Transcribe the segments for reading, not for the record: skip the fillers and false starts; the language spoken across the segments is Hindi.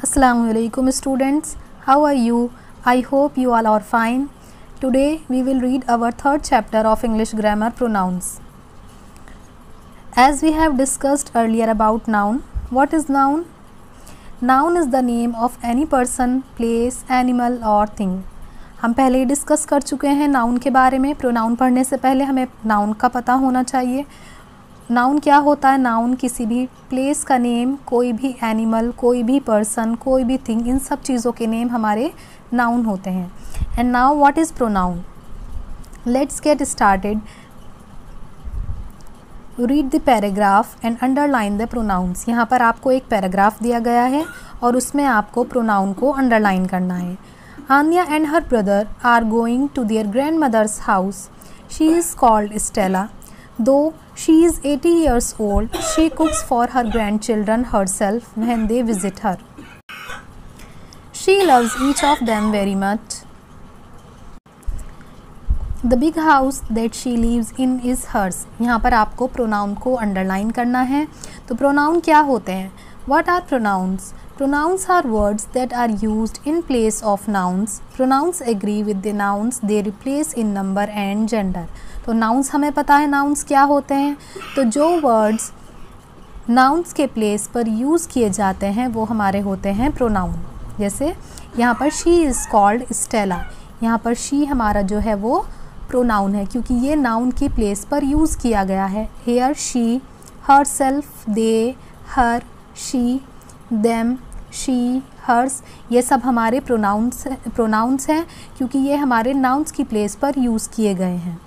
Assalamualaikum students, how are you? I hope you all are fine. Today we will read our third chapter of English grammar pronouns. As we have discussed earlier about noun, what is noun? Noun is the name of any person, place, animal or thing. हम पहले ही डिस्कस कर चुके हैं नाउन के बारे में. प्रोनाउन पढ़ने से पहले हमें नाउन का पता होना चाहिए. नाउन क्या होता है? नाउन किसी भी प्लेस का नेम, कोई भी एनिमल, कोई भी पर्सन, कोई भी थिंग, इन सब चीज़ों के नेम हमारे नाउन होते हैं. And now what is pronoun? Let's get started. Read the paragraph and underline the pronounce. यहाँ पर आपको एक पैराग्राफ दिया गया है और उसमें आपको प्रोनाउन को अंडरलाइन करना है. Anya and her brother are going to their grandmother's house. She is called Stella. Though she is 80 years old, she cooks for her grandchildren herself when they visit her. She loves each of them very much. The big house that she lives in is hers. यहाँ पर आपको प्रोनाउन को अंडरलाइन करना है. तो प्रोनाउन क्या होते हैं? What are pronouns? Pronouns are words that are used in place of nouns. Pronouns agree with the nouns they replace in number and gender. तो नाउन्स हमें पता है नाउन्स क्या होते हैं. तो जो वर्ड्स नाउन्स के प्लेस पर यूज़ किए जाते हैं वो हमारे होते हैं प्रोनाउन. जैसे यहाँ पर शी इज़ कॉल्ड स्टेला. यहाँ पर शी हमारा जो है वो प्रोनाउन है क्योंकि ये नाउन की प्लेस पर यूज़ किया गया है. Here she, herself, they, her, she, them, she, hers, ये सब हमारे प्रोनाउंस हैं क्योंकि ये हमारे नाउन्स की प्लेस पर यूज़ किए गए हैं.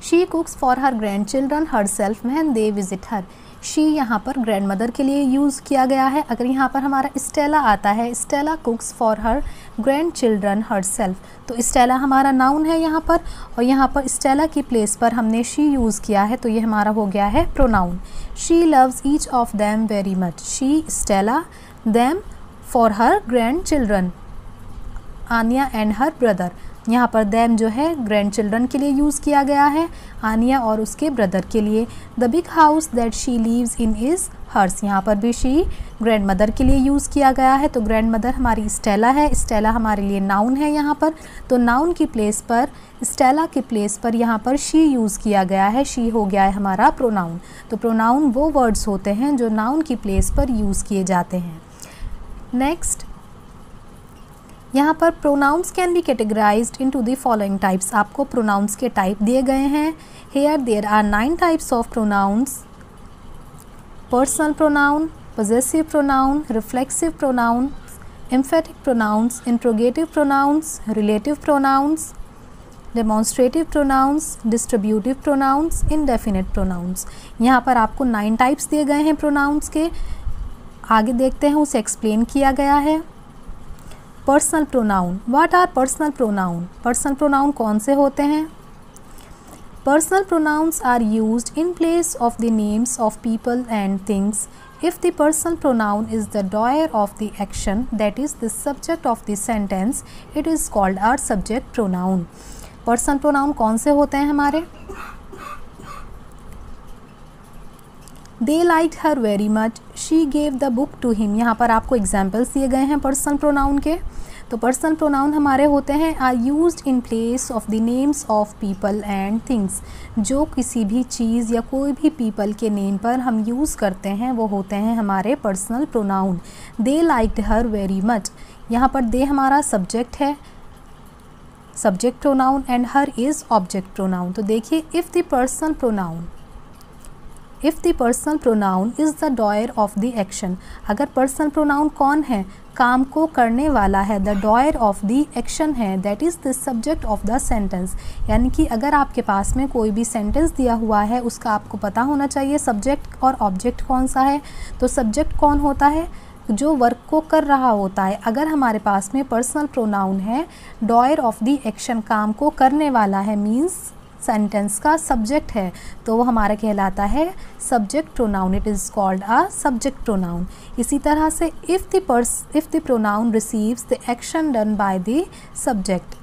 She cooks for her grandchildren herself when they visit her. She यहाँ पर ग्रैंड मदर के लिए यूज़ किया गया है. अगर यहाँ पर हमारा स्टेला आता है, Stella कुक्स for her grand children herself, तो स्टेला हमारा नाउन है यहाँ पर और यहाँ पर स्टेला की प्लेस पर हमने शी यूज़ किया है तो ये हमारा हो गया है pronoun. She loves each of them very much. She, स्टेला, them, for her grandchildren, Anya and her brother. यहाँ पर दैम जो है ग्रैंड चिल्ड्रन के लिए यूज़ किया गया है, आनिया और उसके ब्रदर के लिए. The big house that she lives in is hers. यहाँ पर भी शी ग्रैंड मदर के लिए यूज़ किया गया है. तो ग्रैंड मदर हमारी स्टेला है. स्टेला हमारे लिए नाउन है यहाँ पर. तो नाउन की प्लेस पर, स्टेला की प्लेस पर यहाँ पर शी यूज़ किया गया है. शी हो गया है हमारा प्रोनाउन. तो प्रोनाउन वो वर्ड्स होते हैं जो नाउन की प्लेस पर यूज़ किए जाते हैं. नेक्स्ट, यहाँ पर pronouns can be categorised into the following types. आपको प्रोनाउंस के टाइप दिए गए हैं. Here there are 9 types of pronouns. Personal pronoun, possessive pronoun, reflexive pronoun, emphatic pronouns, interrogative pronouns, relative pronouns, demonstrative pronouns, distributive pronouns, indefinite pronouns. यहाँ पर आपको 9 टाइप्स दिए गए हैं प्रोनाउंस के. आगे देखते हैं, उसे एक्सप्लेन किया गया है. Personal pronoun. What are personal pronoun? Personal pronoun कौन से होते हैं? Personal pronouns are used in place of the names of people and things. If the personal pronoun is the doer of the action that is the subject of the sentence, it is called are subject pronoun. Personal pronoun कौन से होते हैं हमारे? They liked her very much. She gave the book to him. यहाँ पर आपको एग्जाम्पल्स दिए गए हैं पर्सनल प्रोनाउन के. तो पर्सनल प्रोनाउन हमारे होते हैं are used in place of the names of people and things. जो किसी भी चीज़ या कोई भी पीपल के नेम पर हम यूज़ करते हैं वो होते हैं हमारे personal pronoun. They liked her very much. यहाँ पर दे हमारा सब्जेक्ट है, subject pronoun, and her is object pronoun. तो देखिए, if the personal pronoun is the doer of the action. अगर पर्सनल प्रोनाउन कौन है? काम को करने वाला है. The doer of the action है, that is the subject of the sentence. यानी कि अगर आपके पास में कोई भी सेंटेंस दिया हुआ है उसका आपको पता होना चाहिए सब्जेक्ट और ऑब्जेक्ट कौन सा है. तो सब्जेक्ट कौन होता है? जो वर्क को कर रहा होता है. अगर हमारे पास में पर्सनल प्रोनाउन है, डॉयर ऑफ द एक्शन, काम को करने वाला है, मीन्स सेंटेंस का सब्जेक्ट है तो वो हमारा कहलाता है subject pronoun, it is called a subject pronoun. इसी तरह से if the pronoun receives the action done by the subject,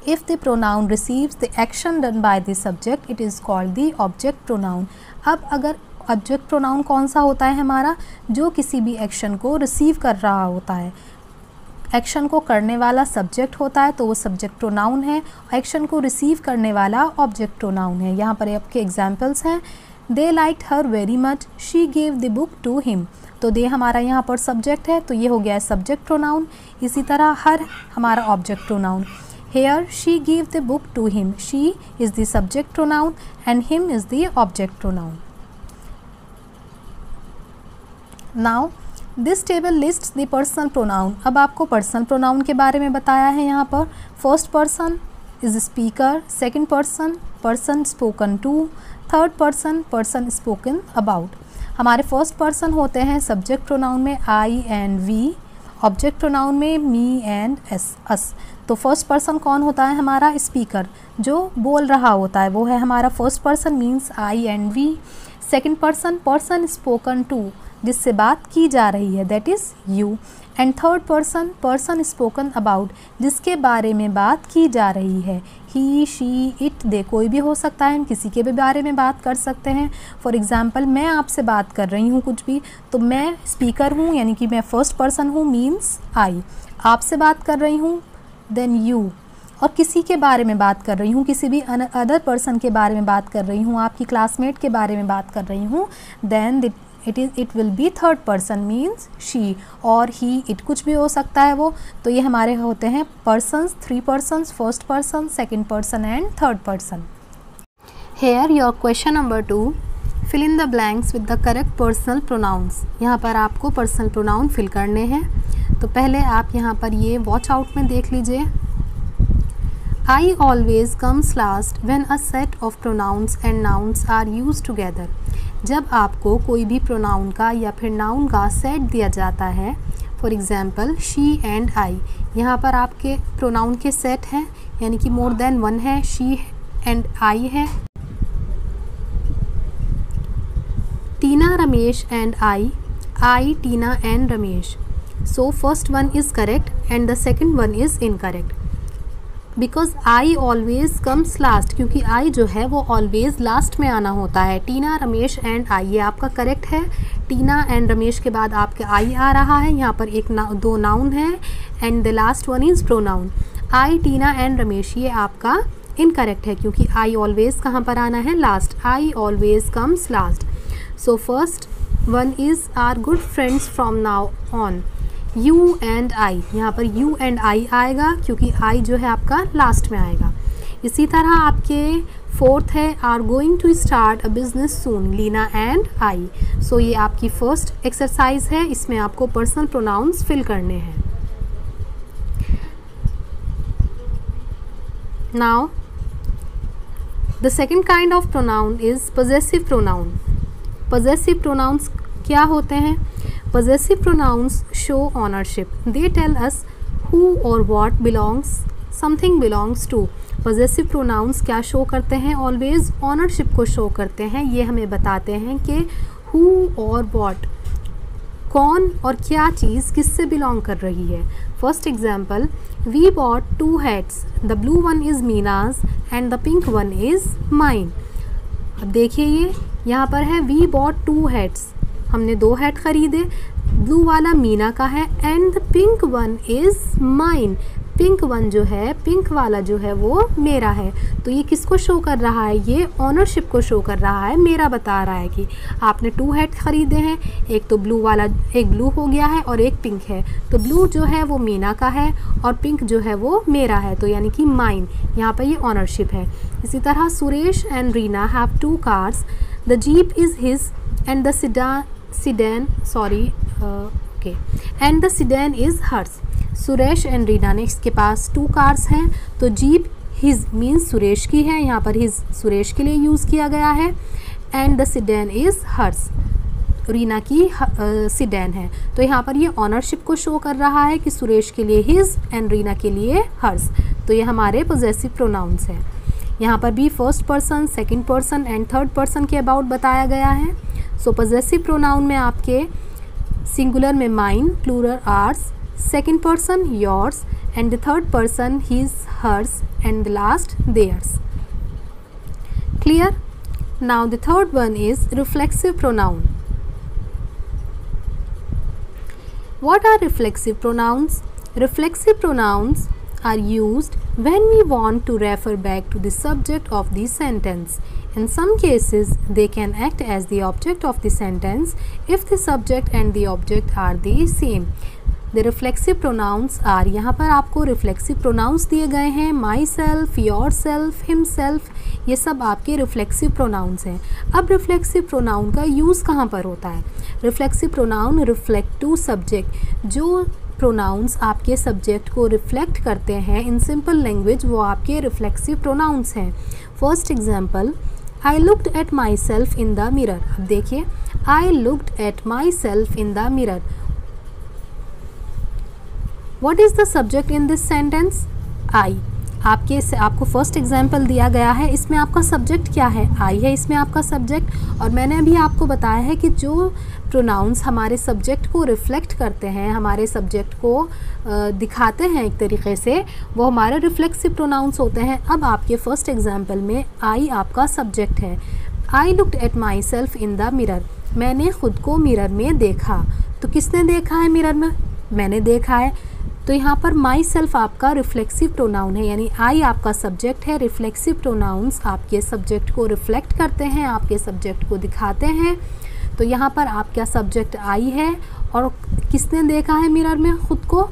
if the pronoun receives the action done by the subject it is called the object pronoun। अब अगर ऑब्जेक्ट प्रोनाउन कौन सा होता है हमारा, जो किसी भी एक्शन को रिसीव कर रहा होता है, एक्शन को करने वाला सब्जेक्ट होता है तो वो सब्जेक्ट प्रोनाउन है, एक्शन को रिसीव करने वाला ऑब्जेक्ट प्रोनाउन है। यहाँ पर आपके एग्जांपल्स हैं, they liked her very much, she gave the book to him. तो दे हमारा यहाँ पर सब्जेक्ट है तो ये हो गया है सब्जेक्ट प्रोनाउन। इसी तरह हर हमारा object pronoun. Here she gave the book to him. She is the subject pronoun and him is the object pronoun. Now this table lists the personal pronoun। अब आपको पर्सनल प्रोनाउन के बारे में बताया है यहाँ पर। First person is speaker, second person person spoken to, third person person spoken about. हमारे फर्स्ट पर्सन होते हैं सब्जेक्ट प्रोनाउन में I and we, object pronoun में मी एंड एस अस। तो फर्स्ट पर्सन कौन होता है हमारा, स्पीकर, जो बोल रहा होता है वो है हमारा first person means I and we. Second person person spoken to, जिससे बात की जा रही है, that is you. And third person person spoken about, जिसके बारे में बात की जा रही है, ही शी इट दे, कोई भी हो सकता है, हम किसी के भी बारे में बात कर सकते हैं। फॉर एग्ज़ाम्पल मैं आपसे बात कर रही हूँ कुछ भी, तो मैं स्पीकर हूँ यानी कि मैं फर्स्ट पर्सन हूँ मीन्स आई। आपसे बात कर रही हूँ देन यू, और किसी के बारे में बात कर रही हूँ, किसी भी अदर पर्सन के बारे में बात कर रही हूँ, आपकी क्लासमेट के बारे में बात कर रही हूँ, then it will be third person means she और ही, इट कुछ भी हो सकता है वो। तो ये हमारे होते हैं persons, three persons, first person, second person and third person. Here your question number 2, fill in the blanks with the correct personal pronouns. यहाँ पर आपको पर्सनल प्रोनाउन फिल करने हैं। तो पहले आप यहाँ पर ये वॉच आउट में देख लीजिए। I always comes last when a set of pronouns and nouns are used together। जब आपको कोई भी प्रोनाउन का या फिर नाउन का सेट दिया जाता है, for example she and I, यहाँ पर आपके प्रोनाउन के सेट हैं यानी कि मोर देन वन है, शी एंड आई है, Tina Ramesh and I Tina and Ramesh. So first one is correct and the second one is incorrect because I always comes last, क्योंकि आई जो है वो ऑलवेज लास्ट में आना होता है। टीना रमेश एंड आई, ये आपका करेक्ट है। टीना एंड रमेश के बाद आपके आई आ रहा है, यहाँ पर एक दो नाउन है and the last one is pronoun. I Tina and Ramesh ये आपका इनकरेक्ट है क्योंकि आई ऑलवेज कहाँ पर आना है, last. I always comes last. So first one is are good friends from now on. You and I, यहाँ पर यू एंड आई आएगा क्योंकि आई जो है आपका लास्ट में आएगा। इसी तरह आपके फोर्थ है are going to start a business soon, Leena and I. So ये आपकी फर्स्ट एक्सरसाइज है, इसमें आपको पर्सनल प्रोनाउंस फिल करने हैं। Now the second kind of pronoun is possessive pronoun. Possessive pronouns क्या होते हैं? Possessive pronouns show ownership. They tell us who or what something belongs to. Possessive pronouns क्या show करते हैं? Always ownership को show करते हैं। ये हमें बताते हैं कि who और what, कौन और क्या चीज़ किससे बिलोंग कर रही है। First example, we bought 2 hats. The blue one is Mina's and the pink one is mine. अब देखिए ये यहाँ पर है we bought 2 hats, हमने 2 हैट ख़रीदे, ब्लू वाला मीना का है and the pink one is mine. Pink one जो है, पिंक वाला जो है वो मेरा है। तो ये किसको शो कर रहा है? ये ऑनरशिप को शो कर रहा है, मेरा बता रहा है कि आपने 2 हैट ख़रीदे हैं, एक तो ब्लू वाला, एक ब्लू हो गया है और एक पिंक है। तो ब्लू जो है वो मीना का है और पिंक जो है वो मेरा है, तो यानी कि माइन, यहाँ पर ये ऑनरशिप है। इसी तरह Suresh and Reena have 2 cars, the jeep is his and the and the sedan is hers। Suresh and Reena ने इसके पास 2 कार्स हैं, तो जीप हिज मीन्स सुरेश की है, यहाँ पर हिज सुरेश के लिए यूज़ किया गया है, and the sedan is hers, Reena की sedan है। तो यहाँ पर ये ऑनरशिप को शो कर रहा है कि सुरेश के लिए हिज एंड रीना के लिए हर्स। तो ये हमारे पोजेसिव प्रोनाउंस हैं। यहाँ पर भी first person, second person and third person के अबाउट बताया गया है। सो पॉजेसिव प्रोनाउन में आपके सिंगुलर में mine, plural ours, second person yours and the third person his, hers and the last theirs. Clear? Now the third one is reflexive pronoun. What are reflexive pronouns? Reflexive pronouns are used when we want to refer back to the subject of the sentence. In some cases, they can act as the object of the sentence if the subject and the object are the same. The reflexive pronouns are, यहाँ पर आपको reflexive pronouns दिए गए हैं, myself, yourself, himself, ये सब आपके रिफ्लेक्सिव प्रोनाउंस हैं। अब रिफ्लेक्सिव प्रोनाउन का यूज़ कहाँ पर होता है? Reflexive pronoun reflect to subject, जो प्रोनाउंस आपके सब्जेक्ट को रिफ्लेक्ट करते हैं इन सिंपल लैंग्वेज, वो आपके रिफ्लेक्सिव प्रोनाउंस हैं। First example, I looked at myself in the mirror. अब देखिए, I looked at myself in the mirror. What is the subject in this sentence? I. आपको फर्स्ट एग्जाम्पल दिया गया है, इसमें आपका सब्जेक्ट क्या है? आई है इसमें आपका सब्जेक्ट। और मैंने अभी आपको बताया है कि जो प्रोनाउंस हमारे सब्जेक्ट को रिफ्लेक्ट करते हैं, हमारे सब्जेक्ट को दिखाते हैं एक तरीके से, वो हमारे रिफ्लेक्सिव प्रोनाउंस होते हैं। अब आपके फर्स्ट एग्जाम्पल में आई आपका सब्जेक्ट है। आई looked at myself in the mirror, मैंने ख़ुद को मिरर में देखा। तो किसने देखा है मिरर में? मैंने देखा है। तो यहाँ पर माई सेल्फ आपका रिफ्लेक्सिव प्रोनाउन है, यानी आई आपका सब्जेक्ट है। रिफ्लेक्सिव प्रोनाउंस आपके सब्जेक्ट को रिफ्लेक्ट करते हैं, आपके सब्जेक्ट को दिखाते हैं। तो यहाँ पर आपका सब्जेक्ट आई है और किसने देखा है मिरर में ख़ुद को?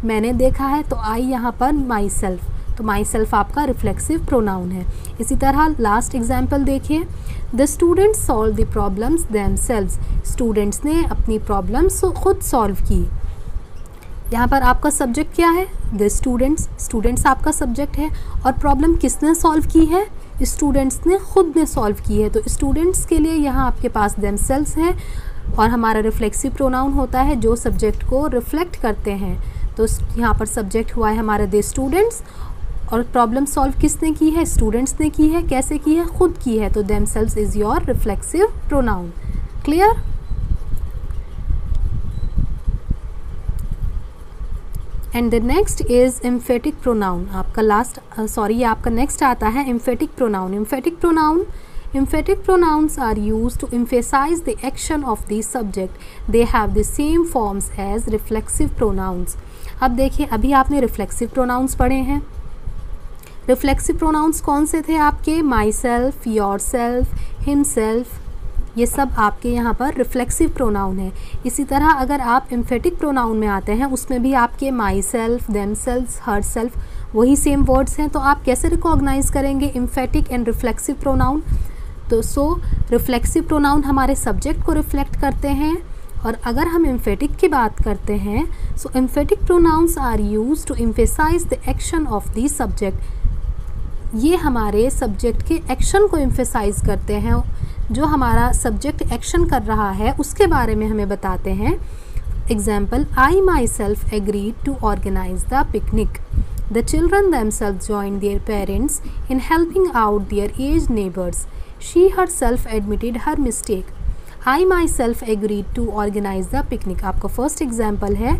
मैंने देखा है। तो आई यहाँ पर माई सेल्फ, तो माई सेल्फ आपका रिफ्लेक्सिव प्रोनाउन है। इसी तरह लास्ट एग्जाम्पल देखिए, the students solve the problems themselves, students ने अपनी प्रॉब्लम्स खुद सॉल्व की। यहाँ पर आपका सब्जेक्ट क्या है? द स्टूडेंट्स, स्टूडेंट्स आपका सब्जेक्ट है। और प्रॉब्लम किसने सॉल्व की है? स्टूडेंट्स ने खुद ने सॉल्व की है। तो स्टूडेंट्स के लिए यहाँ आपके पास देमसेल्व्स है और हमारा रिफ्लेक्सिव प्रोनाउन होता है जो सब्जेक्ट को रिफ्लेक्ट करते हैं। तो यहाँ पर सब्जेक्ट हुआ है हमारा द स्टूडेंट्स और प्रॉब्लम सॉल्व किसने की है? स्टूडेंट्स ने की है। कैसे की है? खुद की है। तो themselves is your reflexive pronoun. Clear? And the next is emphatic pronoun. आपका लास्ट ये आपका नेक्स्ट आता है emphatic pronoun. Emphatic pronouns are used to emphasize the action of the subject. They have the same forms as reflexive pronouns. अब देखिए, अभी आपने रिफ्लेक्सिव प्रोनाउंस पढ़े हैं। रिफ्लेक्सिव प्रोनाउंस कौन से थे आपके? My self, your self, him self, ये सब आपके यहाँ पर रिफ्लेक्सिव प्रोनाउन है। इसी तरह अगर आप एम्फेटिक प्रोनाउन में आते हैं, उसमें भी आपके my self, them self, her self, वही सेम वर्ड्स हैं। तो आप कैसे रिकॉग्नाइज करेंगे एम्फेटिक एंड रिफ्लेक्सिव प्रोनाउन? तो रिफ्लेक्सिव प्रोनाउन हमारे सब्जेक्ट को रिफ्लेक्ट करते हैं। और अगर हम एम्फेटिक की बात करते हैं, so emphatic pronouns are used to emphasise the action of the subject. ये हमारे सब्जेक्ट के एक्शन को एम्फेसाइज करते हैं। जो हमारा सब्जेक्ट एक्शन कर रहा है उसके बारे में हमें बताते हैं। Example, I myself agreed to organise the picnic. The children themselves joined their parents in helping out their aged neighbors. She herself admitted her mistake. I myself agreed to organize the picnic. आपका फर्स्ट एग्जाम्पल है,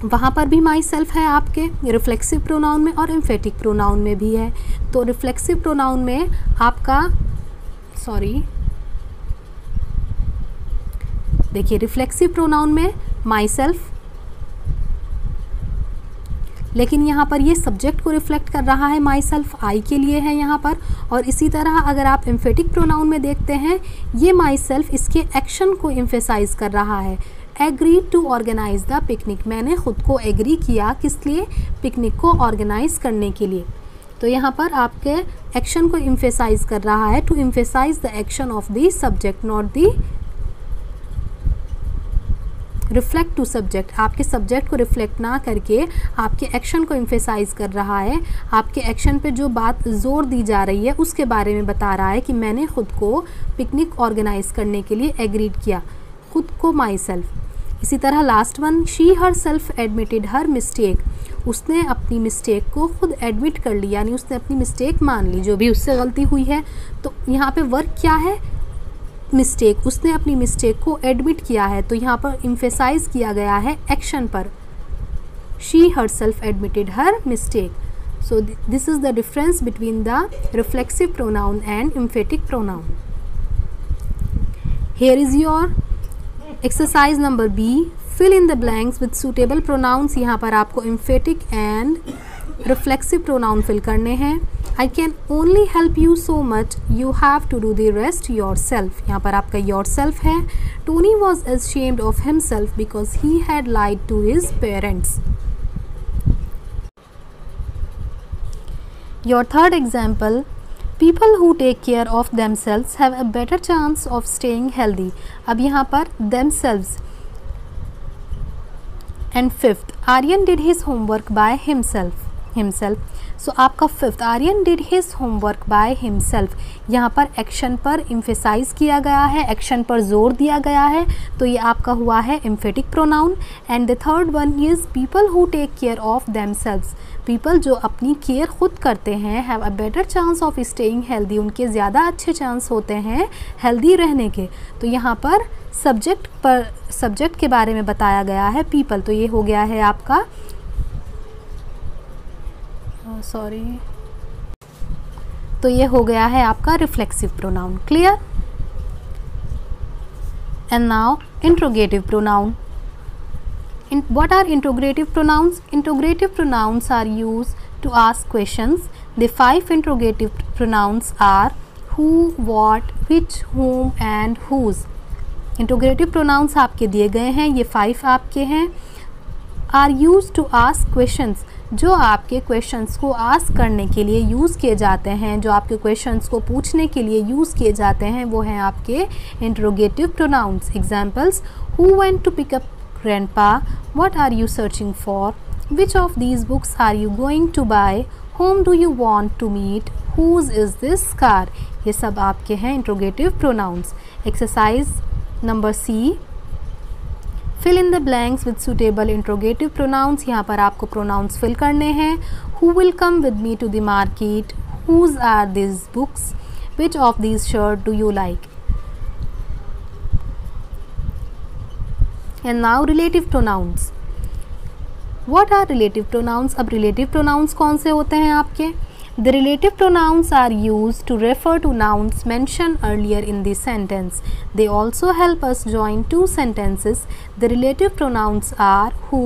वहाँ पर भी माई सेल्फ है आपके रिफ्लेक्सिव प्रोनाउन में और एम्फेटिक प्रोनाउन में भी है। तो रिफ्लेक्सिव प्रोनाउन में आपका देखिए, रिफ्लेक्सिव प्रोनाउन में माई सेल्फ, लेकिन यहाँ पर ये सब्जेक्ट को रिफ्लेक्ट कर रहा है। माई सेल्फ आई के लिए है यहाँ पर। और इसी तरह अगर आप एम्फेटिक प्रोनाउन में देखते हैं, ये माई सेल्फ इसके एक्शन को एम्फेसाइज कर रहा है। Agreed to organise the picnic, मैंने ख़ुद को एग्री किया किस लिए? पिकनिक को ऑर्गेनाइज करने के लिए। तो यहाँ पर आपके एक्शन को एम्फेसाइज कर रहा है, to emphasise the action of the subject, not the reflect to subject. आपके सब्जेक्ट को रिफ्लेक्ट ना करके आपके एक्शन को एम्फेसाइज कर रहा है। आपके एक्शन पे जो बात जोर दी जा रही है उसके बारे में बता रहा है कि मैंने ख़ुद को पिकनिक ऑर्गेनाइज करने के लिए एग्रीड किया, ख़ुद को माई सेल्फ। इसी तरह last one, she her self admitted her mistake, उसने अपनी मिस्टेक को खुद एडमिट कर ली, यानी उसने अपनी मिस्टेक मान ली, जो भी उससे गलती हुई है। तो यहाँ पे वर्क क्या है, मिस्टेक, उसने अपनी मिस्टेक को एडमिट किया है, तो यहाँ पर एम्फेसाइज किया गया है एक्शन पर। She her self admitted her mistake. So this is the difference between the reflexive pronoun and emphatic pronoun. Here is your exercise number B. Fill in the blanks with suitable pronouns. यहाँ पर आपको emphatic and reflexive pronoun fill करने हैं. I can only help you so much. You have to do the rest yourself. यहाँ पर आपका yourself है. Tony was ashamed of himself because he had lied to his parents. Your third example, people who take care of themselves have a better chance of staying healthy. अब यहाँ पर themselves. And fifth, Aryan did his homework by himself. So आपका fifth, Aryan did his homework by himself, यहाँ पर एक्शन पर एम्फेसाइज किया गया है, एक्शन पर जोर दिया गया है, तो ये आपका हुआ है emphatic pronoun. And the third one is people who take care of themselves, people जो अपनी केयर खुद करते हैं, have a better chance of staying healthy, उनके ज़्यादा अच्छे चांस होते हैं हेल्दी रहने के। तो यहाँ पर सब्जेक्ट के बारे में बताया गया है पीपल, तो ये हो गया है आपका तो ये हो गया है आपका reflexive pronoun. Clear? And now interrogative pronoun. What are interrogative pronouns? Interrogative pronouns are used to ask questions. The 5 interrogative pronouns are who, what, which, whom and whose. Interrogative pronouns आपके दिए गए हैं, ये 5 आपके हैं। Are used to ask questions, जो आपके क्वेश्चंस को आस्क करने के लिए यूज़ किए जाते हैं, जो आपके क्वेश्चंस को पूछने के लिए यूज़ किए जाते हैं, वो हैं आपके interrogative pronouns. Examples, who went to pick up grandpa, what are you searching for, which of these books are you going to buy, whom do you want to meet, whose is this car। ये सब आपके हैं interrogative pronouns. Exercise number C, fill in the blanks with suitable interrogative pronouns। यहाँ पर आपको प्रोनाउंस फिल करने हैं। who will come with me to the market, whose are these books, which of these shirt do you like। And now relative pronouns. What are relative pronouns? अब relative pronouns कौन से होते हैं आपके? The relative pronouns are used to refer to nouns mentioned earlier in the sentence. They also help us join two sentences. The relative pronouns are who,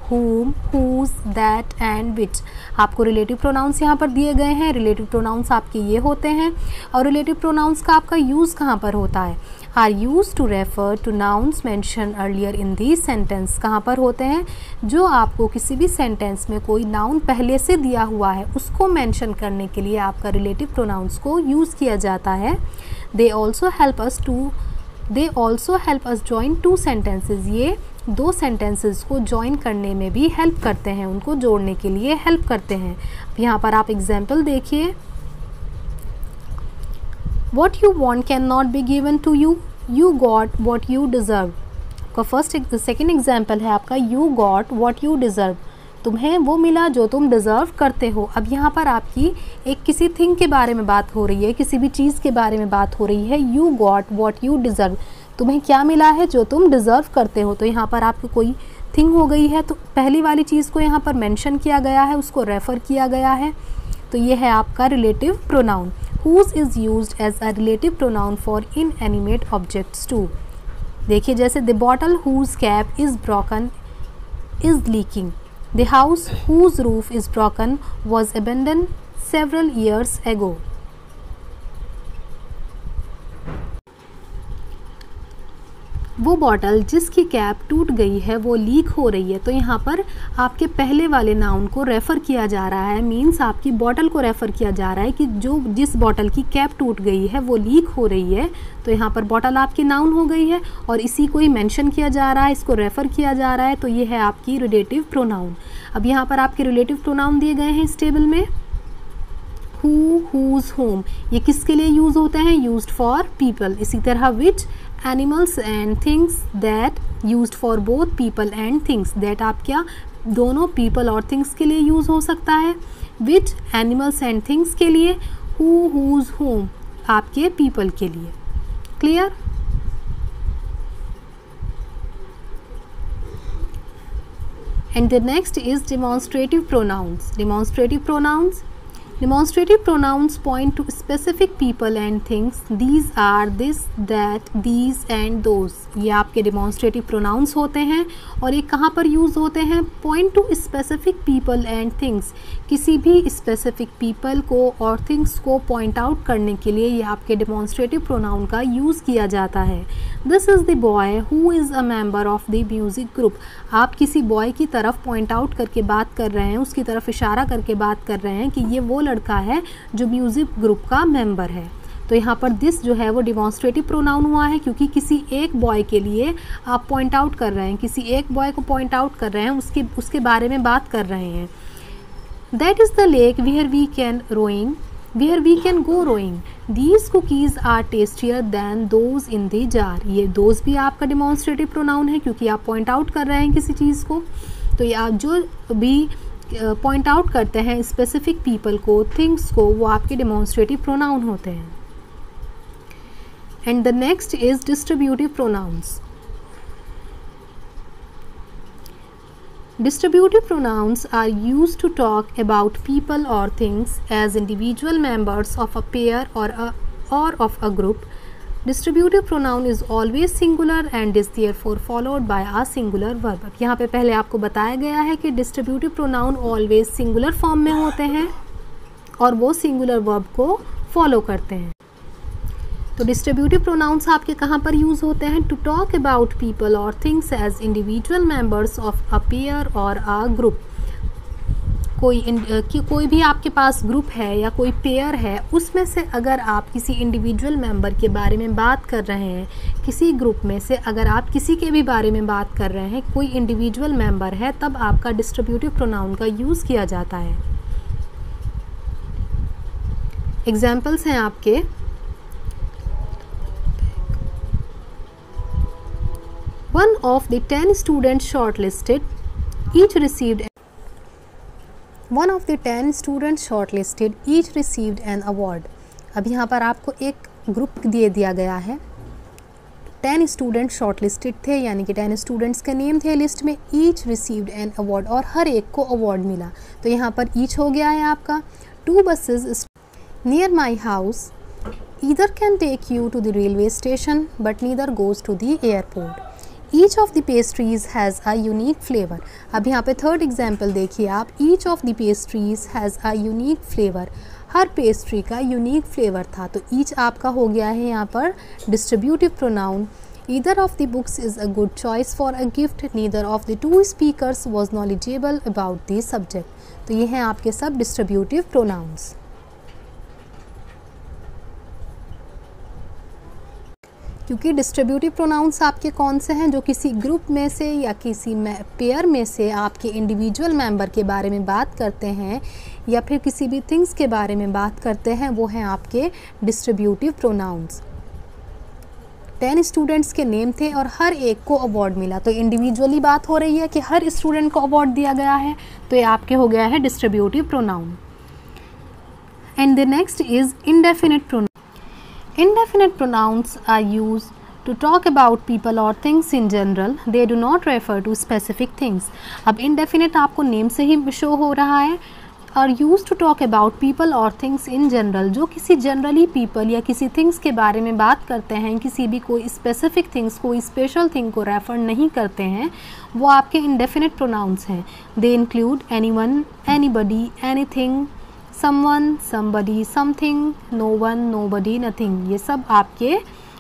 whom, whose, that and which. आपको relative pronouns यहाँ पर दिए गए हैं। relative pronouns आपके ये होते हैं, और relative pronouns का आपका use कहाँ पर होता है? Are used to refer to nouns mentioned earlier in the sentence। कहाँ पर होते हैं? जो आपको किसी भी सेंटेंस में कोई नाउन पहले से दिया हुआ है, उसको मेंशन करने के लिए आपका रिलेटिव प्रोनाउंस को यूज़ किया जाता है। They also help us join two sentences। ये दो सेंटेंसेस को जॉइन करने में भी हेल्प करते हैं, उनको जोड़ने के लिए हेल्प करते हैं। यहाँ पर आप एग्जाम्पल देखिए, What you want cannot be given to you. You got what you deserve। आपका सेकेंड एग्जाम्पल है आपका you got what you deserve। तुम्हें वो मिला जो तुम डिज़र्व करते हो। अब यहाँ पर आपकी एक किसी थिंग के बारे में बात हो रही है, किसी भी चीज़ के बारे में बात हो रही है। You got what you deserve, तुम्हें क्या मिला है जो तुम डिज़र्व करते हो। तो यहाँ पर आपको कोई थिंग हो गई है, तो पहली वाली चीज़ को यहाँ पर मेंशन किया गया है, उसको रेफ़र किया गया है, तो ये है आपका relative pronoun. Whose is used as a relative pronoun for inanimate objects too। देखिए जैसे the bottle whose cap is broken is leaking। The house whose roof is broken was abandoned several years ago। वो बॉटल जिसकी कैप टूट गई है वो लीक हो रही है। तो यहाँ पर आपके पहले वाले नाउन को रेफ़र किया जा रहा है, मीन्स आपकी बॉटल को रेफ़र किया जा रहा है कि जिस बॉटल की कैप टूट गई है वो लीक हो रही है। तो यहाँ पर बॉटल आपकी नाउन हो गई है और इसी को ही मेंशन किया जा रहा है, इसको रेफ़र किया जा रहा है, तो ये है आपकी रिलेटिव प्रोनाउन। अब यहाँ पर आपके रिलेटिव प्रोनाउन दिए गए हैं इस टेबल में। who, whose, whom, ये किसके लिए यूज़ होते हैं? Used for people. इसी तरह which animals and things that used for both people and things, that आप क्या दोनों पीपल और थिंग्स के लिए यूज़ हो सकता है। विच एनिमल्स एंड थिंग्स के लिए, हु हुज होम आपके पीपल के लिए। Clear. And the next is demonstrative pronouns. Demonstrative pronouns point to specific people and things. These are this, that, these and those. ये आपके demonstrative pronouns होते हैं और ये कहाँ पर यूज़ होते हैं? Point to specific people and things. किसी भी specific people को और things को point out करने के लिए ये आपके demonstrative pronoun का यूज़ किया जाता है। This is the boy who is a member of the music group. आप किसी बॉय की तरफ पॉइंट आउट करके बात कर रहे हैं, उसकी तरफ इशारा करके बात कर रहे हैं कि ये वो लड़का है जो म्यूज़िक ग्रुप का मेंबर है। तो यहाँ पर दिस जो है वो डिमॉन्स्ट्रेटिव प्रोनाउन हुआ है क्योंकि किसी एक बॉय के लिए आप पॉइंट आउट कर रहे हैं, किसी एक बॉय को पॉइंट आउट कर रहे हैं, उसके बारे में बात कर रहे हैं। That is the lake where we can go rowing. These cookies are tastier than those in the jar. ये those भी आपका डिमॉन्स्ट्रेटिव प्रोनाउन है क्योंकि आप पॉइंट आउट कर रहे हैं किसी चीज़ को। तो ये आप जो भी पॉइंट आउट करते हैं स्पेसिफिक पीपल को, थिंग्स को, वो आपके डिमॉन्स्ट्रेटिव प्रोनाउन होते हैं। And the next is distributive pronounce. Distributive pronouns are used to talk about people or things as individual members of a pair or of a group. Distributive pronoun is always singular and is therefore followed by a singular verb. यहाँ पे पहले आपको बताया गया है कि distributive pronoun always singular form में होते हैं और वो singular verb को follow करते हैं। तो डिस्ट्रीब्यूटिव प्रोनाउंस आपके कहाँ पर यूज़ होते हैं? To talk about people or things as individual members of a pair or a group. कोई भी आपके पास ग्रुप है या कोई पेयर है, उसमें से अगर आप किसी इंडिविजुअल मेंबर के बारे में बात कर रहे हैं, किसी ग्रुप में से अगर आप किसी के भी बारे में बात कर रहे हैं, कोई इंडिविजुअल मेंबर है, तब आपका डिस्ट्रीब्यूटिव प्रोनाउन का यूज़ किया जाता है। एग्जाम्पल्स हैं आपके, One of the 10 students shortlisted each received an award. अब यहाँ पर आपको एक ग्रुप दे दिया गया है, 10 स्टूडेंट शॉर्टलिस्टेड थे, यानी कि 10 स्टूडेंट्स के नेम थे लिस्ट में। ईच रिसीव्ड एन अवार्ड, और हर एक को अवार्ड मिला। तो यहाँ पर ईच हो गया है आपका। 2 buses near my house either can take you to the railway station but neither goes to the airport. Each of the pastries has a unique flavor. अब यहाँ पे थर्ड एग्जाम्पल देखिए आप, each of the pastries has a unique flavor. Her pastry का यूनिक फ्लेवर था। तो each आपका हो गया है यहाँ पर distributive pronoun. Either of the books is a good choice for a gift. Neither of the two speakers was knowledgeable about the subject. तो ये हैं आपके सब डिस्ट्रीब्यूटिव प्रोनाउंस। क्योंकि डिस्ट्रीब्यूटिव प्रोनाउंस आपके कौन से हैं? जो किसी ग्रुप में से या किसी पेयर में से आपके इंडिविजुअल मेंबर के बारे में बात करते हैं या फिर किसी भी थिंग्स के बारे में बात करते हैं, वो हैं आपके डिस्ट्रीब्यूटिव प्रोनाउंस। 10 स्टूडेंट्स के नेम थे और हर एक को अवार्ड मिला। तो इंडिविजुअली बात हो रही है कि हर स्टूडेंट को अवार्ड दिया गया है, तो ये आपके हो गया है distributive pronoun. And the next is indefinite pronoun. Indefinite pronouns are used to talk about people or things in general. They do not refer to specific things. अब indefinite आपको नेम से ही शो हो रहा है। Are used to talk about people or things in general, जो किसी जनरली people या किसी थिंग्स के बारे में बात करते हैं, किसी भी कोई स्पेसिफिक थिंग्स, कोई स्पेशल थिंग को रेफर नहीं करते हैं, वो आपके इंडेफिनिट प्रोनाउंस हैं। They include anyone, anybody, anything, someone, somebody, something, no one, nobody, nothing। ये सब आपके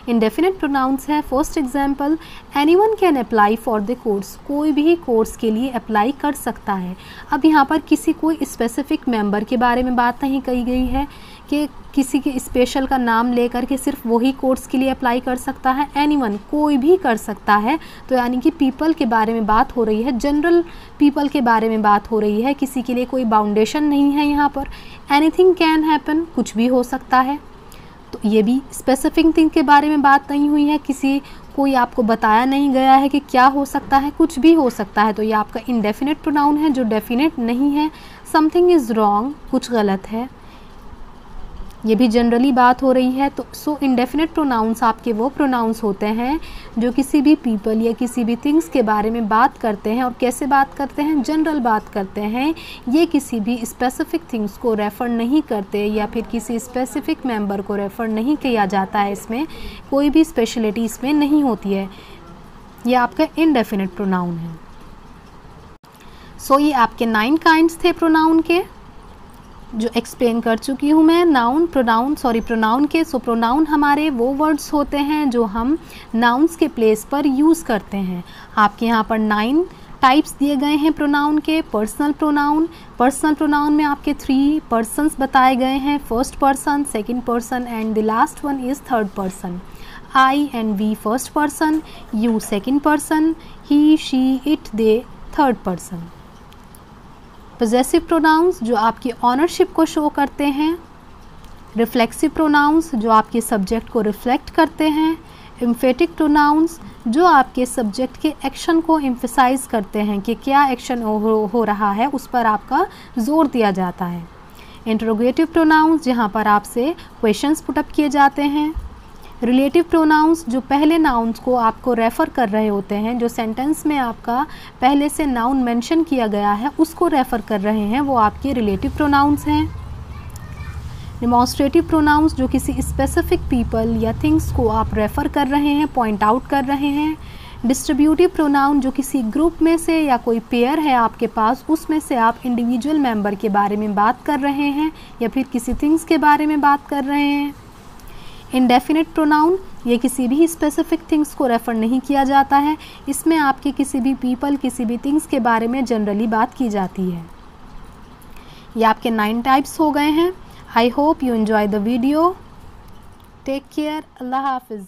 इंडेफिनिट प्रोनाउंस है। First example, anyone can apply for the course. कोई भी कोर्स के लिए अप्लाई कर सकता है। अब यहाँ पर किसी कोई स्पेसिफिक मेंबर के बारे में बात नहीं कही गई है कि किसी के स्पेशल का नाम लेकर के सिर्फ वही कोर्स के लिए अप्लाई कर सकता है। एनीवन, कोई भी कर सकता है। तो यानी कि पीपल के बारे में बात हो रही है, जनरल पीपल के बारे में बात हो रही है, किसी के लिए कोई बाउंडेशन नहीं है यहाँ पर। एनीथिंग कैन हैपन, कुछ भी हो सकता है। तो ये भी स्पेसिफिक थिंग के बारे में बात नहीं हुई है, किसी कोई आपको बताया नहीं गया है कि क्या हो सकता है, कुछ भी हो सकता है। तो ये आपका इंडेफिनिट प्रोनाउन है जो डेफिनेट नहीं है। समथिंग इज़ रॉन्ग, कुछ गलत है, ये भी जनरली बात हो रही है। तो सो इंडेफिनिट प्रोनाउंस आपके वो प्रोनाउंस होते हैं जो किसी भी पीपल या किसी भी थिंग्स के बारे में बात करते हैं। और कैसे बात करते हैं? जनरल बात करते हैं। ये किसी भी स्पेसिफिक थिंग्स को रेफ़र नहीं करते या फिर किसी स्पेसिफिक मेंबर को रेफ़र नहीं किया जाता है। इसमें कोई भी स्पेशलिटी इसमें नहीं होती है। ये आपका इंडेफिनिट प्रोनाउन है। सो ये आपके 9 काइंड्स थे प्रोनाउन के, जो एक्सप्लेन कर चुकी हूँ मैं। प्रोनाउन के। सो प्रोनाउन हमारे वो वर्ड्स होते हैं जो हम नाउन्स के प्लेस पर यूज़ करते हैं। आपके यहाँ पर 9 टाइप्स दिए गए हैं प्रोनाउन के। पर्सनल प्रोनाउन में आपके 3 पर्सन्स बताए गए हैं, first person, second person and the last one is third person. I and we first person, you second person, he, she, it, they third person. Possessive pronouns जो आपकी ऑनरशिप को शो करते हैं। रिफ्लेक्सिव प्रोनाउंस जो आपके सब्जेक्ट को रिफ्लेक्ट करते हैं। एम्फेटिक प्रोनाउंस जो आपके सब्जेक्ट के एक्शन को एम्फसाइज करते हैं कि क्या एक्शन हो रहा है, उस पर आपका जोर दिया जाता है। इंटरोगेटिव प्रोनाउंस जहाँ पर आपसे क्वेश्चंस पुटअप किए जाते हैं। रिलेटिव प्रोनाउंस जो पहले नाउन्स को आपको रेफ़र कर रहे होते हैं, जो सेंटेंस में आपका पहले से नाउन मेंशन किया गया है उसको रेफ़र कर रहे हैं, वो आपके रिलेटिव प्रोनाउंस हैं। डिमॉन्स्ट्रेटिव प्रोनाउंस जो किसी स्पेसिफिक पीपल या थिंग्स को आप रेफ़र कर रहे हैं, पॉइंट आउट कर रहे हैं। डिस्ट्रीब्यूटिव प्रोनाउन जो किसी ग्रुप में से या कोई पेयर है आपके पास, उसमें से आप इंडिविजुअल मेंबर के बारे में बात कर रहे हैं या फिर किसी थिंग्स के बारे में बात कर रहे हैं। इंडेफिनिट प्रोनाउन ये किसी भी स्पेसिफिक थिंग्स को रेफ़र नहीं किया जाता है, इसमें आपके किसी भी पीपल, किसी भी थिंग्स के बारे में जनरली बात की जाती है। ये आपके 9 टाइप्स हो गए हैं। I hope you enjoy the video. Take care. अल्लाह हाफिज़।